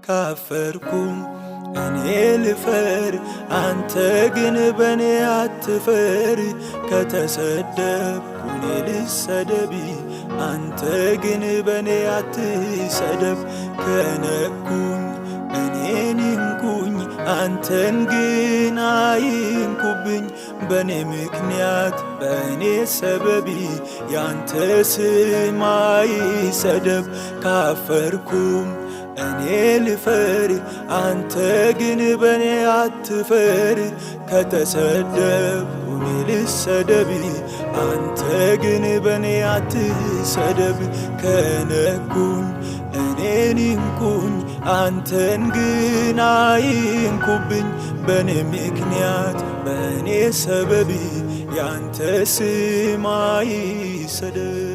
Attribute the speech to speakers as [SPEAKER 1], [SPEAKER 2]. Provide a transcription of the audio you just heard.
[SPEAKER 1] ካፈርኩም እኔ ልፈር አንተ ግን በኔ አትፈር ከተሰደብኩ እኔ ልሰደብ አንተ ግን በኔ አትሰደብ ከነኩኝ እኔን ይንኩኝ አንተን ግን አይንኩብኝ በኔ ምክንያት በኔ ሰበብ ያንተ ስም አይሰደብ ካፈርኩም እኔ ልፈር አንተ ግን በኔ አትፈር ከተሰደብኩ እኔ ልሰደብ አንተ ግን በኔ አትሰደብ ከነኩኝ እኔን ይንኩኝ አንተን ግን አይንኩብኝ በኔ ምክንያት በኔ ሰበብ ያንተ ስም አይሰደብ